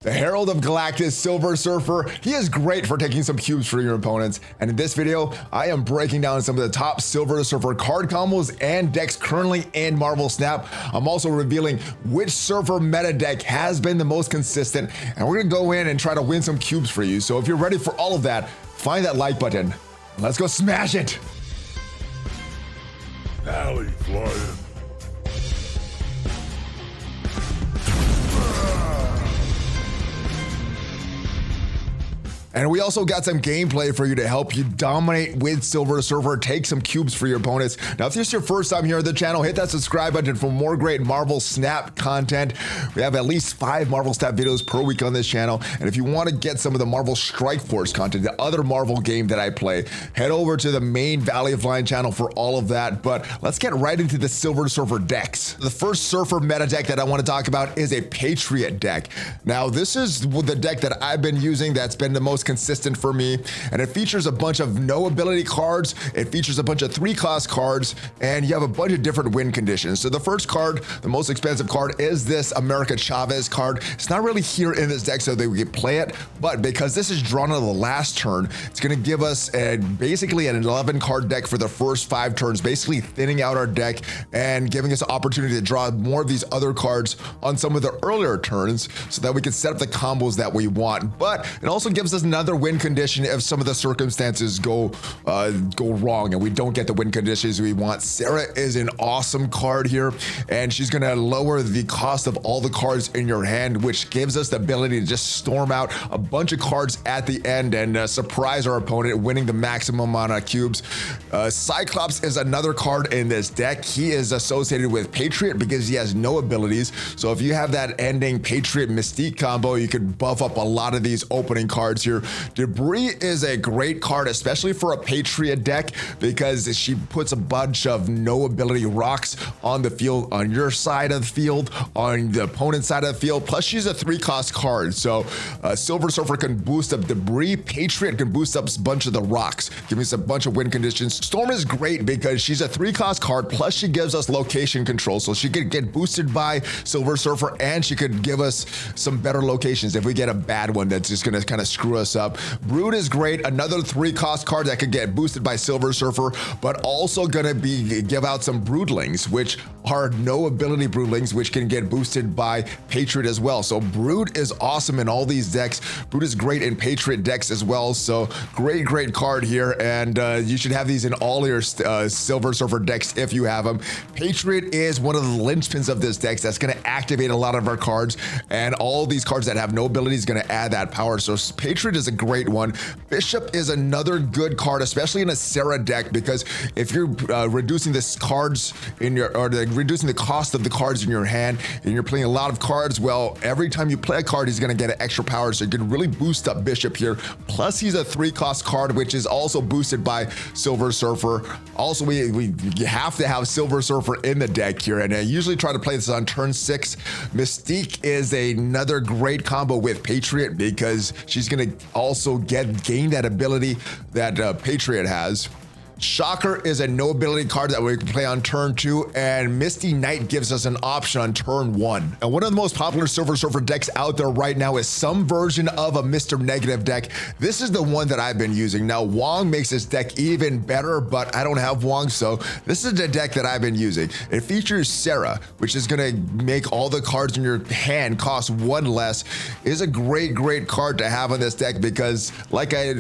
The Herald of Galactus Silver Surfer, he is great for taking some cubes for your opponents, and in this video, I am breaking down some of the top Silver Surfer card combos and decks currently in Marvel Snap. I'm also revealing which Surfer meta deck has been the most consistent, and we're gonna go in and try to win some cubes for you. So if you're ready for all of that, find that like button. Let's go smash it! ValleyFlyin. And we also got some gameplay for you to help you dominate with Silver Surfer, take some cubes for your opponents. Now, if this is your first time here at the channel, hit that subscribe button for more great Marvel Snap content. We have at least 5 Marvel Snap videos per week on this channel. And if you want to get some of the Marvel Strike Force content, the other Marvel game that I play, head over to the main ValleyFlyin channel for all of that. But let's get right into the Silver Surfer decks. The first Surfer meta deck that I want to talk about is a Patriot deck. Now, this is the deck that I've been using that's been the most consistent for me, and it features a bunch of no ability cards, it features a bunch of 3-cost cards, and you have a bunch of different win conditions. So the first card, the most expensive card, is this America Chavez card. It's not really here in this deck so that we can play it, but because this is drawn on the last turn, it's going to give us basically an 11 card deck for the first 5 turns, basically thinning out our deck and giving us an opportunity to draw more of these other cards on some of the earlier turns so that we can set up the combos that we want. But it also gives us another win condition if some of the circumstances go wrong and we don't get the win conditions we want. Sarah is an awesome card here, and she's gonna lower the cost of all the cards in your hand, which gives us the ability to just storm out a bunch of cards at the end and surprise our opponent, winning the maximum amount of cubes. Cyclops is another card in this deck. He is associated with Patriot because he has no abilities. So if you have that ending Patriot Mystique combo, you could buff up a lot of these opening cards here. Debris is a great card, especially for a Patriot deck, because she puts a bunch of no ability rocks on the field, on your side of the field, on the opponent's side of the field. Plus, she's a 3-cost card. So Silver Surfer can boost up Debris. Patriot can boost up a bunch of the rocks, giving us a bunch of win conditions. Storm is great because she's a 3-cost card, plus she gives us location control. So she could get boosted by Silver Surfer, and she could give us some better locations if we get a bad one that's just gonna kind of screw us up. Brood is great, another 3-cost card that could get boosted by Silver Surfer, but also gonna give out some Broodlings, which are no ability Broodlings, which can get boosted by Patriot as well. So Brood is awesome in all these decks. Brood is great in Patriot decks as well. So great card here, and you should have these in all your Silver Surfer decks if you have them. Patriot is one of the linchpins of this deck that's gonna activate a lot of our cards, and all these cards that have no ability is gonna add that power. So Patriot is a great one. Bishop is another good card, especially in a Sarah deck, because if you're reducing the cards in your, or reducing the cost of the cards in your hand, and you're playing a lot of cards, well, every time you play a card, he's gonna get an extra power, so you can really boost up Bishop here. Plus, he's a 3-cost card, which is also boosted by Silver Surfer. Also, we have to have Silver Surfer in the deck here, and I usually try to play this on turn 6. Mystique is another great combo with Patriot because she's gonna also gain that ability that Patriot has. Shocker is a no ability card that we can play on turn 2, and Misty Knight gives us an option on turn 1. And one of the most popular Silver Surfer decks out there right now is some version of a Mr. Negative deck. This is the one that I've been using. Now, Wong makes this deck even better, but I don't have Wong, so this is the deck that I've been using. It features Sarah, which is gonna make all the cards in your hand cost 1 less. It is a great card to have on this deck because like I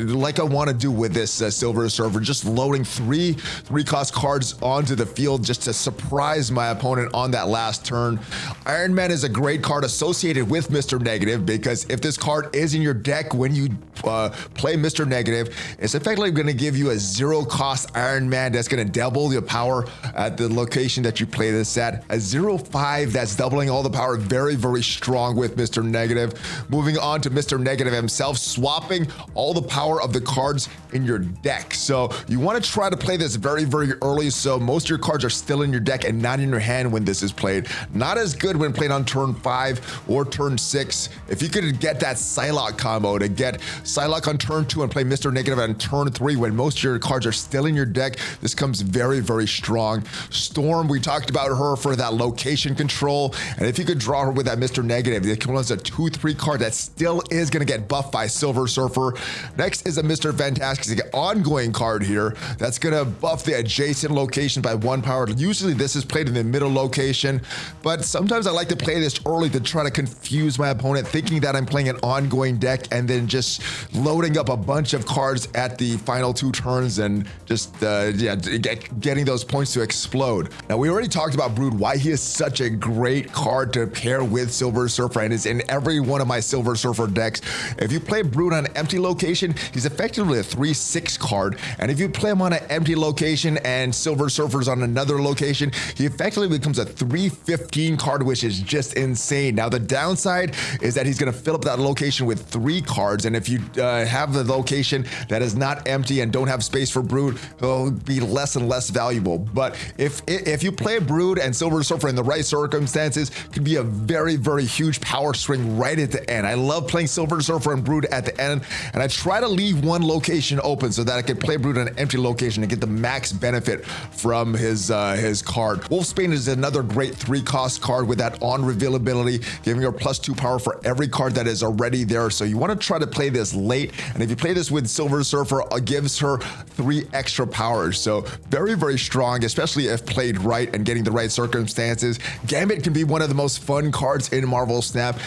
want to do with this Silver Surfer, just loading 3-cost cards onto the field just to surprise my opponent on that last turn. Iron Man is a great card associated with Mr. Negative because if this card is in your deck when you play Mr. Negative, it's effectively going to give you a 0-cost Iron Man that's going to double your power at the location that you play this at. A 0-5 that's doubling all the power, very strong with Mr. Negative. Moving on to Mr. Negative himself, swapping all the power of the cards in your deck. So you want to try to play this very, very early, so most of your cards are still in your deck and not in your hand when this is played. Not as good when played on turn 5 or turn 6. If you could get that Psylocke combo to get Psylocke on turn 2 and play Mr. Negative on turn 3 when most of your cards are still in your deck, this comes very, very strong. Storm, we talked about her for that location control, and if you could draw her with that Mr. Negative, it becomes a 2/3 card that still is going to get buffed by Silver Surfer. Next is a Mr. Fantastic ongoing card here that's going to buff the adjacent location by 1 power. Usually this is played in the middle location, but sometimes I like to play this early to try to confuse my opponent, thinking that I'm playing an ongoing deck and then just loading up a bunch of cards at the final 2 turns and just getting those points to explode. Now, we already talked about Brood, why he is such a great card to pair with Silver Surfer, and is in every one of my Silver Surfer decks. If you play Brood on an empty location, he's effectively a 3/6 card, and if you play him on an empty location and Silver Surfer's on another location, he effectively becomes a 3/15 card, which is just insane. Now, the downside is that he's going to fill up that location with 3 cards, and if you have the location that is not empty and don't have space for Brood, he'll be less and less valuable. But if you play Brood and Silver Surfer in the right circumstances, could be a very, very huge power swing right at the end. I love playing Silver Surfer and Brood at the end, and I try to leave one location open so that I can play Brood on an empty location and get the max benefit from his card. Wolfsbane is another great 3-cost card with that on reveal ability, giving her +2 power for every card that is already there. So you want to try to play this late, and if you play this with Silver Surfer, it gives her 3 extra powers. So very, very strong, especially if played right and getting the right circumstances. Gambit can be one of the most fun cards in Marvel Snap.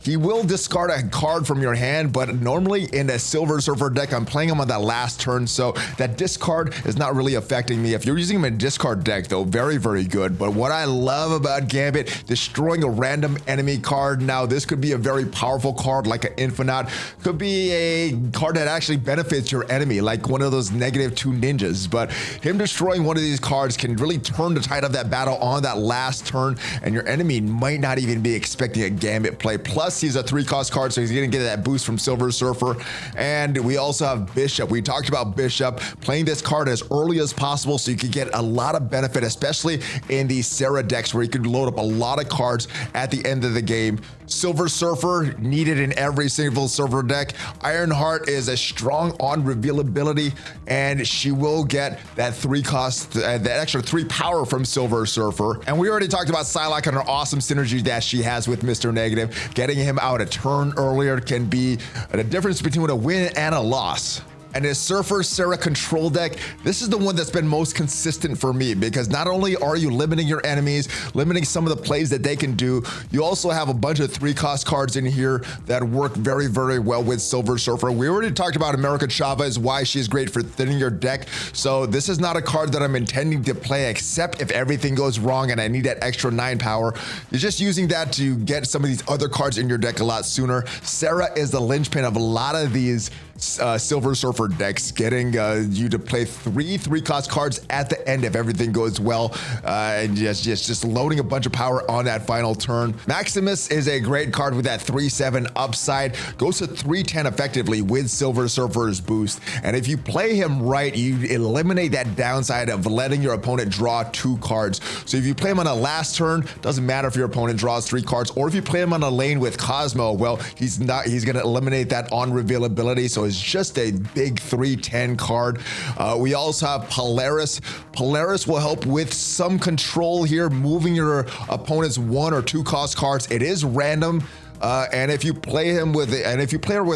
He will discard a card from your hand, but normally in a Silver Surfer deck, I'm playing him on that last turn, so that discard is not really affecting me. If you're using him in a discard deck, though, very, very good. But what I love about Gambit, destroying a random enemy card. Now, this could be a very powerful card, like an Infinite. Could be a card that actually benefits your enemy, like one of those -2 ninjas. But him destroying one of these cards can really turn the tide of that battle on that last turn, and your enemy might not even be expecting a Gambit play. Plus, he's a 3-cost card, so he's going to get that boost from Silver Surfer. And we also have Bishop. We talked about Bishop, playing this card as early as possible so you can get a lot of benefit, especially in these Sarah decks where you can load up a lot of cards at the end of the game. Silver Surfer needed in every single Surfer deck. Ironheart is a strong on reveal ability, and she will get that 3-cost, that extra 3 power from Silver Surfer. And we already talked about Psylocke and her awesome synergy that she has with Mr. Negative. Getting him out a turn earlier can be the difference between a win and a loss. And his Surfer Sarah control deck, this is the one that's been most consistent for me, because not only are you limiting your enemies, limiting some of the plays that they can do, you also have a bunch of 3-cost cards in here that work very, very well with Silver Surfer. We already talked about America Chavez, why she's great for thinning your deck. So this is not a card that I'm intending to play, except if everything goes wrong and I need that extra 9 power. You're just using that to get some of these other cards in your deck a lot sooner. Sarah is the linchpin of a lot of these Silver Surfer decks, getting you to play 3-cost cards at the end if everything goes well, and just loading a bunch of power on that final turn. Maximus is a great card with that 3/7 upside, goes to 3/10 effectively with Silver Surfer's boost, and if you play him right, you eliminate that downside of letting your opponent draw 2 cards. So if you play him on a last turn, doesn't matter if your opponent draws 3 cards, or if you play him on a lane with Cosmo, well, he's going to eliminate that on reveal ability, so it's just a big 3/10 card. We also have Polaris. Polaris will help with some control here, moving your opponent's 1 or 2-cost cards. It is random. And if you play her with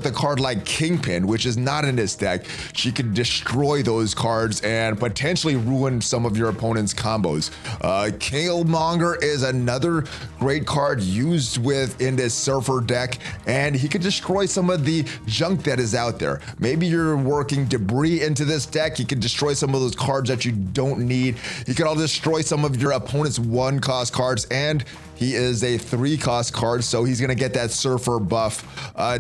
a card like Kingpin, which is not in this deck, she can destroy those cards and potentially ruin some of your opponent's combos. Killmonger is another great card used in this Surfer deck, and he can destroy some of the junk that is out there. Maybe you're working debris into this deck. He can destroy some of those cards that you don't need. He can all destroy some of your opponent's 1-cost cards, and he is a 3-cost card, so he's going to get that Surfer buff.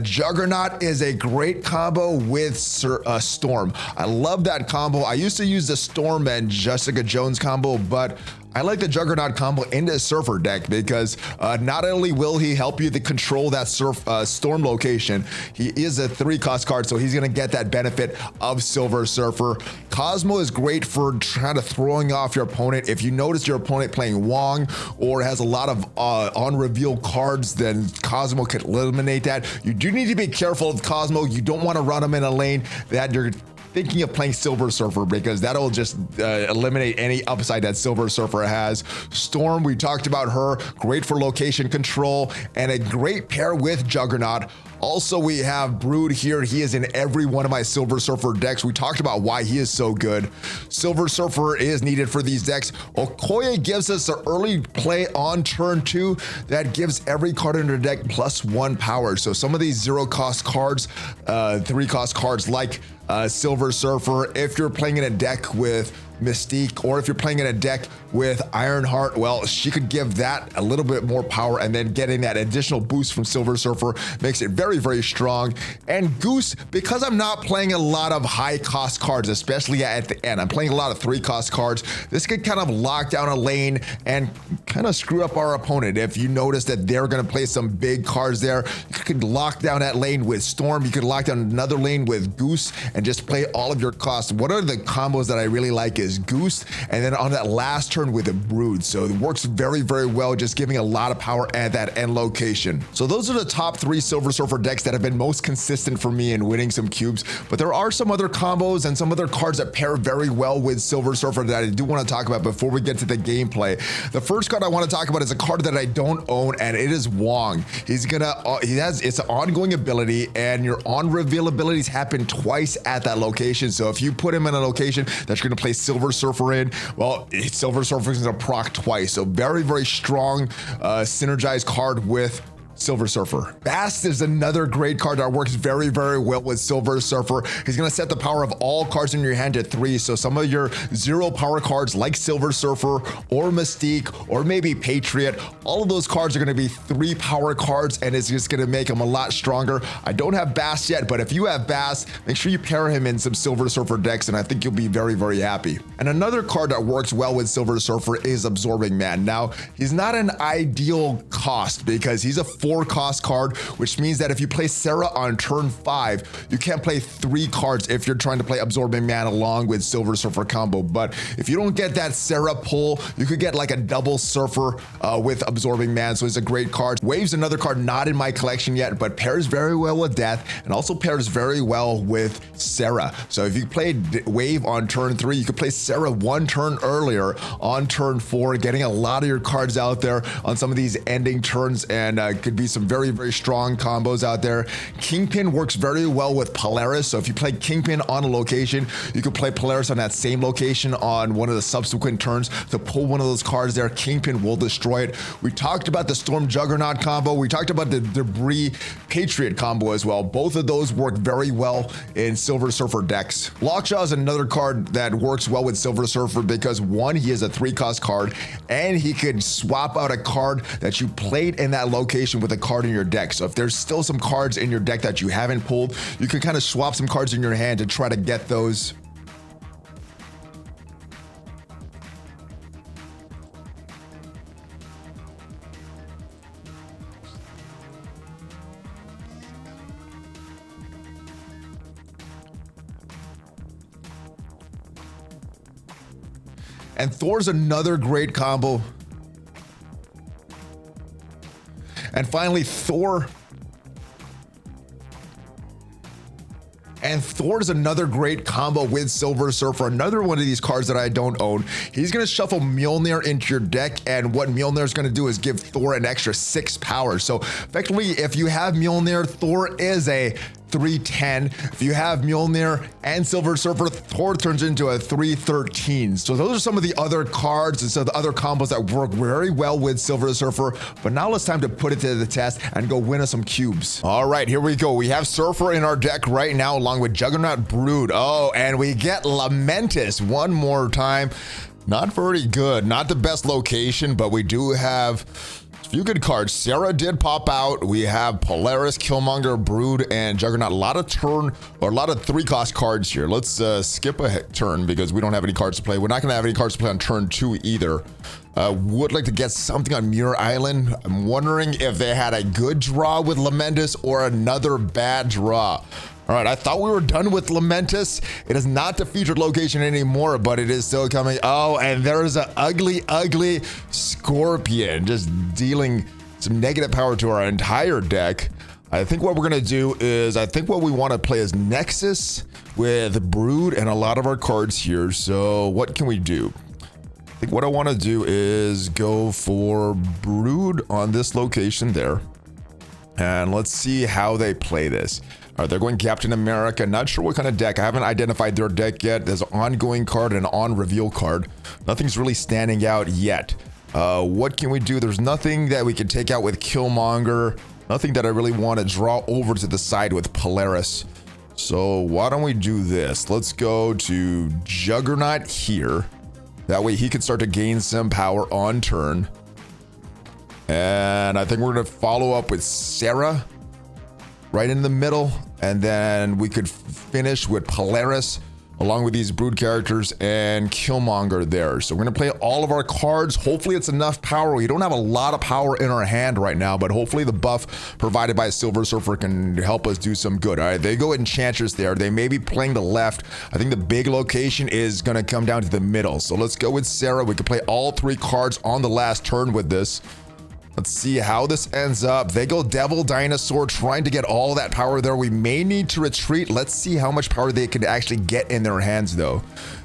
Juggernaut is a great combo with Storm. I love that combo. I used to use the Storm and Jessica Jones combo, but I like the Juggernaut combo into Surfer deck because not only will he help you to control that Storm location, he is a 3-cost card, so he's going to get that benefit of Silver Surfer. Cosmo is great for trying to throwing off your opponent. If you notice your opponent playing Wong or has a lot of on-reveal cards, then Cosmo can eliminate that. You do need to be careful of Cosmo. You don't want to run him in a lane that you're thinking of playing Silver Surfer, because that'll just eliminate any upside that Silver Surfer has. Storm, we talked about her, great for location control and a great pair with Juggernaut. Also, we have Brood here. He is in every one of my Silver Surfer decks. We talked about why he is so good. Silver Surfer is needed for these decks. Okoye gives us an early play on turn 2 that gives every card in your deck +1 power. So some of these 0-cost cards, 3-cost cards like Silver Surfer, if you're playing in a deck with Mystique, or if you're playing in a deck with Ironheart, well, she could give that a little bit more power, and then getting that additional boost from Silver Surfer makes it very, very strong. And Goose, because I'm not playing a lot of high cost cards, especially at the end, I'm playing a lot of 3-cost cards. This could kind of lock down a lane and kind of screw up our opponent. If you notice that they're going to play some big cards there, you could lock down that lane with Storm. You could lock down another lane with Goose and just play all of your costs. What are the combos that I really like is Goose, and then on that last turn with a Brood. So it works very, very well, just giving a lot of power at that end location. So those are the top 3 Silver Surfer decks that have been most consistent for me in winning some cubes, but there are some other combos and some other cards that pair very well with Silver Surfer that I do want to talk about before we get to the gameplay. The first card I want to talk about is a card that I don't own, and it is Wong. It's an ongoing ability, and your on-reveal abilities happen twice at that location. So if you put him in a location that you're going to play Silver Surfer in, well, Silver Surfer is going to proc twice. So very, very strong synergized card with Silver Surfer. Bast is another great card that works very, very well with Silver Surfer. He's going to set the power of all cards in your hand to 3. So some of your 0 power cards like Silver Surfer or Mystique or maybe Patriot, all of those cards are going to be 3 power cards, and it's just going to make them a lot stronger. I don't have Bast yet, but if you have Bast, make sure you pair him in some Silver Surfer decks, and I think you'll be very, very happy. And another card that works well with Silver Surfer is Absorbing Man. Now, he's not an ideal cost because he's a 4-cost card, which means that if you play Sarah on turn 5, you can't play 3 cards if you're trying to play Absorbing Man along with Silver Surfer combo. But if you don't get that Sarah pull, you could get like a double Surfer with Absorbing Man, so it's a great card. Wave's another card not in my collection yet, but pairs very well with Death and also pairs very well with Sarah. So if you played Wave on turn 3, you could play Sarah 1 turn earlier on turn 4, getting a lot of your cards out there on some of these ending turns, and could be some very, very strong combos out there. Kingpin works very well with Polaris. So if you play Kingpin on a location, you could play Polaris on that same location on one of the subsequent turns to pull one of those cards there. Kingpin will destroy it. We talked about the Storm Juggernaut combo. We talked about the Debris Patriot combo as well. Both of those work very well in Silver Surfer decks. Lockjaw is another card that works well with Silver Surfer because 1, he is a 3-cost card, and he could swap out a card that you played in that location with a card in your deck. So if there's still some cards in your deck that you haven't pulled, you can kind of swap some cards in your hand to try to get those. And Thor's another great combo. And finally, Thor. And Thor's another great combo with Silver Surfer, another one of these cards that I don't own. He's going to shuffle Mjolnir into your deck, and what Mjolnir is going to do is give Thor an extra 6 power. So effectively, if you have Mjolnir, Thor is a 310. If you have Mjolnir and Silver Surfer, Thor turns into a 313. So those are some of the other cards and some of the other combos that work very well with Silver Surfer. But now it's time to put it to the test and go win us some cubes. All right, here we go. We have Surfer in our deck right now along with Juggernaut Brood. Oh, and we get Lamentus one more time. Not very good. Not the best location, but we do have few good cards. Sarah did pop out. We have Polaris, Killmonger, Brood, and Juggernaut. A lot of 3-cost cards here. Let's skip a turn because we don't have any cards to play. We're not going to have any cards to play on turn 2 either. Would like to get something on Muir Island. I'm wondering if they had a good draw with Lamentis or another bad draw. All right, I thought we were done with Lamentis. It is not the featured location anymore, but it is still coming. Oh, and there's an ugly, ugly Scorpion just dealing some negative power to our entire deck. I think what we're going to do is, I think what we want to play is Nexus with Brood and a lot of our cards here. So what can we do? I think what I want to do is go for Brood on this location there. And let's see how they play this. All right, they're going Captain America. Not sure what kind of deck. I haven't identified their deck yet. There's an ongoing card and an on reveal card. Nothing's really standing out yet. What can we do? There's nothing that we can take out with Killmonger. Nothing that I really want to draw over to the side with Polaris. So why don't we do this? Let's go to Juggernaut here. That way he can start to gain some power on turn. And I think we're going to follow up with Sarah right in the middle, and then we could finish with Polaris along with these Brood characters and Killmonger there. So we're gonna play all of our cards. Hopefully it's enough power. We don't have a lot of power in our hand right now, but hopefully the buff provided by Silver Surfer can help us do some good. All right, they go Enchantress there. They may be playing the left. I think the big location is gonna come down to the middle. So let's go with Sarah. We can play all 3 cards on the last turn with this. Let's see how this ends up. They go Devil Dinosaur, trying to get all that power there. We may need to retreat. Let's see how much power they can actually get in their hands, though.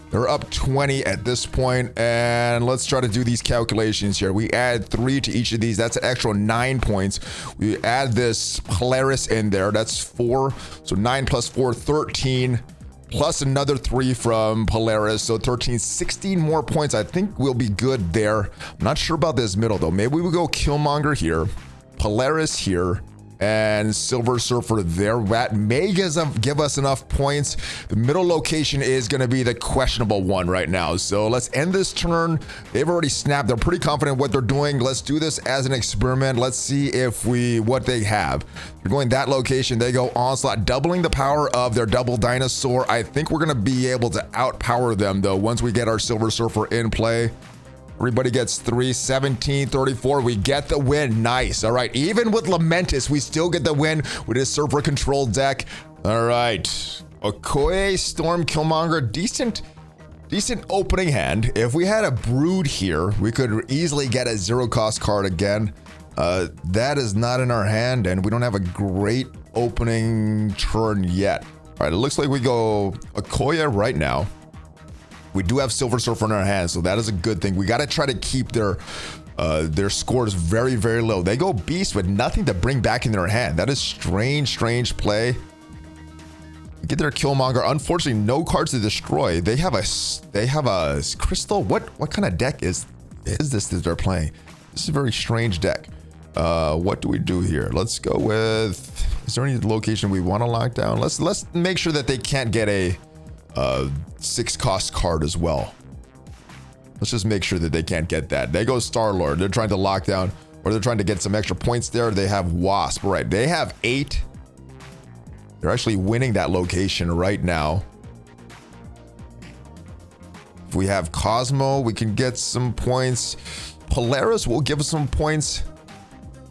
They're up 20 at this point, and let's try to do these calculations here. We add 3 to each of these. That's an extra 9 points. We add this Polaris in there. That's 4. So 9 plus 4, 13. Plus another 3 from Polaris, so 13, 16 more points. I think we'll be good there. I'm not sure about this middle though. Maybe we go Killmonger here, Polaris here, and Silver Surfer there. That may give us enough points. The middle location is going to be the questionable one right now. So let's end this turn. They've already snapped. They're pretty confident what they're doing. Let's do this as an experiment. Let's see if what they have. They're going that location. They go Onslaught, doubling the power of their Double Dinosaur. I think we're going to be able to outpower them though once we get our Silver Surfer in play. Everybody gets 3, 17, 34. We get the win. Nice. All right. Even with Lamentis, we still get the win with his Surfer control deck. All right. Okoye, Storm, Killmonger. Decent opening hand. If we had a Brood here, we could easily get a 0-cost card again. That is not in our hand, and we don't have a great opening turn yet. All right. It looks like we go Okoye right now. We do have Silver Surfer in our hands, so that is a good thing. We got to try to keep their scores very, very low. They go Beast with nothing to bring back in their hand. That is strange play. Get their Killmonger. Unfortunately, no cards to destroy. They have a Crystal. What kind of deck is this that they're playing? This is a very strange deck. What do we do here? Let's go with. Is there any location we want to lock down? Let's make sure that they can't get a 6-cost card as well. Let's just make sure that they can't get that. They go Star-Lord. They're trying to lock down, or they're trying to get some extra points there. They have Wasp, right? They have 8. They're actually winning that location right now. If we have Cosmo, we can get some points. Polaris will give us some points.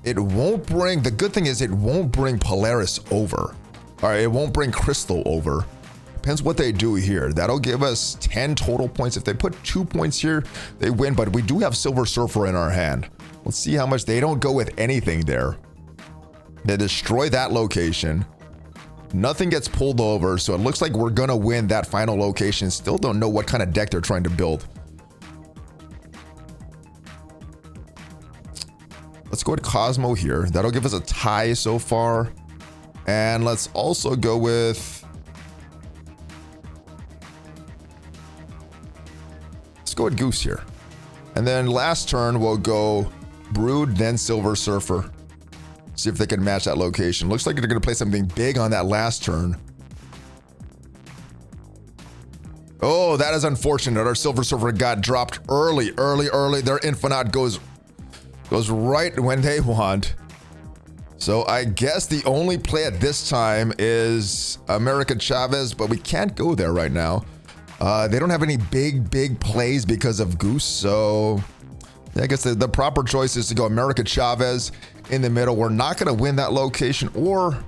It won't bring, the good thing is it won't bring Polaris over. All right, it won't bring Crystal over. Depends what they do here. That'll give us 10 total points. If they put 2 points here, they win, but we do have Silver Surfer in our hand. Let's see how much. They don't go with anything there. They destroy that location. Nothing gets pulled over, so it looks like we're gonna win that final location. Still don't know what kind of deck they're trying to build. Let's go with Cosmo here. That'll give us a tie so far. And let's also go with... Let's go with Goose here. And then last turn, we'll go Brood, then Silver Surfer. See if they can match that location. Looks like they're going to play something big on that last turn. Oh, that is unfortunate. Our Silver Surfer got dropped early. Their Infinite goes Goes right when they want. So I guess the only play at this time is America Chavez, but we can't go there right now. They don't have any big plays because of Goose, so I guess the proper choice is to go America Chavez in the middle. We're not going to win that location, or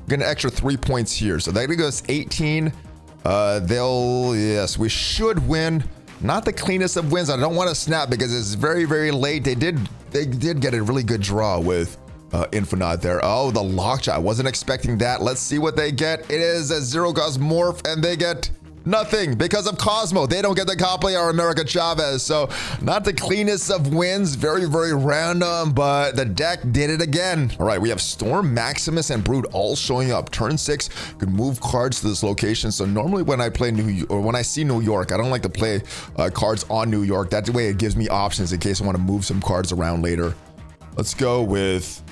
get an extra 3 points here. So that goes 18. Yes, we should win. Not the cleanest of wins. I don't want to snap because it's very late. They did get a really good draw with Infinite there. Oh, the lockshot. I wasn't expecting that. Let's see what they get. It is a zero cost morph, and they get nothing because of Cosmo. They don't get the copy or America Chavez. So not the cleanest of wins. Very random, but the deck did it again. All right, we have Storm, Maximus, and Brood all showing up. Turn 6 could move cards to this location. So normally when I play when I see New York, I don't like to play cards on New York. That way it gives me options in case I want to move some cards around later. Let's go with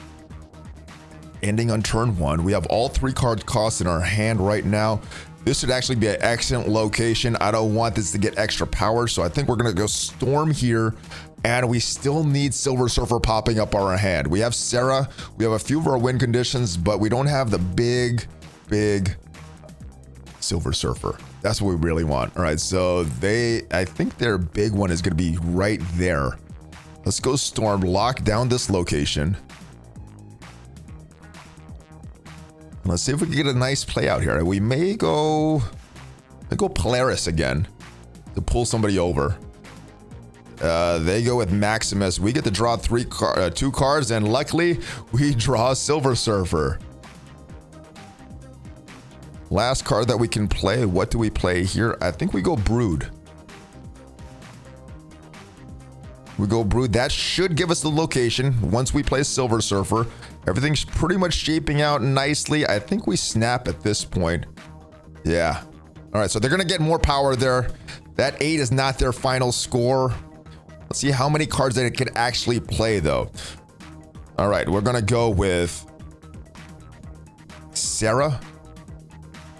ending on turn 1. We have all 3 card costs in our hand right now. This should actually be an excellent location. I don't want this to get extra power, so I think we're gonna go Storm here, and we still need Silver Surfer popping up our hand. We have Sarah, we have a few of our win conditions, but we don't have the big Silver Surfer. That's what we really want. All right, so I think their big one is gonna be right there. Let's go Storm, lock down this location. Let's see if we can get a nice play out here. We may go Polaris again to pull somebody over. They go with Maximus. We get to draw 2 cards, and luckily we draw Silver Surfer. Last card that we can play. What do we play here? I think we go Brood. We go Brood. That should give us the location once we play Silver Surfer. Everything's pretty much shaping out nicely. I think we snap at this point. Yeah. All right, so they're going to get more power there. That 8 is not their final score. Let's see how many cards they can actually play, though. All right, we're going to go with Sarah.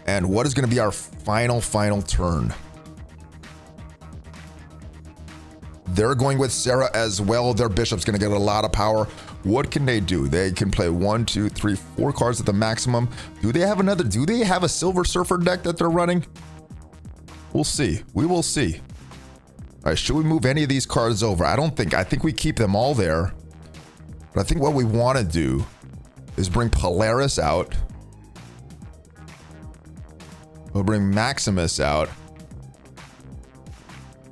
And what is going to be our final turn? They're going with Sarah as well. Their bishop's going to get a lot of power. What can they do? They can play 1, 2, 3, 4 cards at the maximum. Do they have a Silver Surfer deck that they're running? We'll see. We will see. All right, should we move any of these cards over? I think we keep them all there. But I think what we want to do is bring Polaris out. We'll bring Maximus out.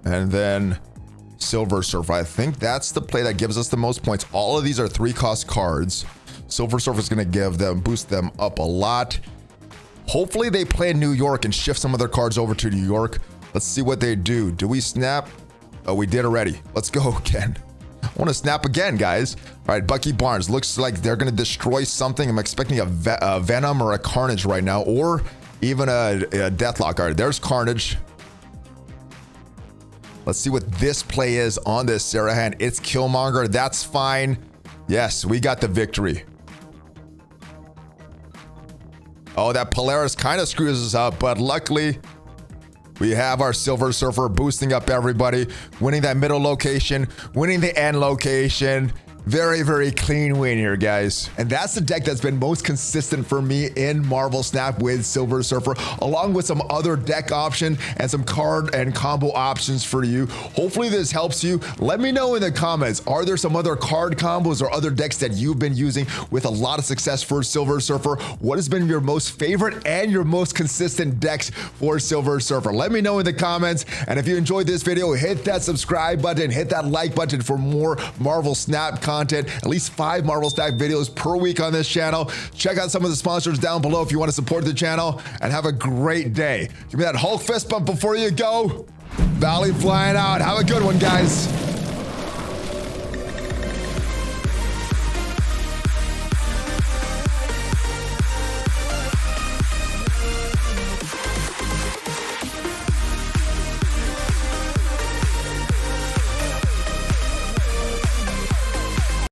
And then Silver Surfer. I think that's the play that gives us the most points. All of these are 3-cost cards. Silver Surfer is going to boost them up a lot. Hopefully they play in New York and shift some of their cards over to New York. Let's see what they do. Do we snap? Oh, we did already. Let's go again. I want to snap again, guys. All right, Bucky Barnes. Looks like they're going to destroy something. I'm expecting a Venom or a Carnage right now, or even a Deathlock. All right, there's Carnage. Let's see what this play is on this Sarah hand. It's Killmonger. That's fine. Yes, we got the victory. Oh, that Polaris kind of screws us up, but luckily we have our Silver Surfer boosting up everybody, winning that middle location, winning the end location. Very clean win here, guys. And that's the deck that's been most consistent for me in Marvel Snap with Silver Surfer, along with some other deck option and some card and combo options for you. Hopefully this helps you. Let me know in the comments, are there some other card combos or other decks that you've been using with a lot of success for Silver Surfer? What has been your most favorite and your most consistent decks for Silver Surfer? Let me know in the comments. And if you enjoyed this video, hit that subscribe button, hit that like button for more Marvel Snap content. At least 5 Marvel Stack videos per week on this channel. Check out some of the sponsors down below if you want to support the channel, and have a great day. Give me that Hulk fist bump before you go. ValleyFlyin out. Have a good one, guys.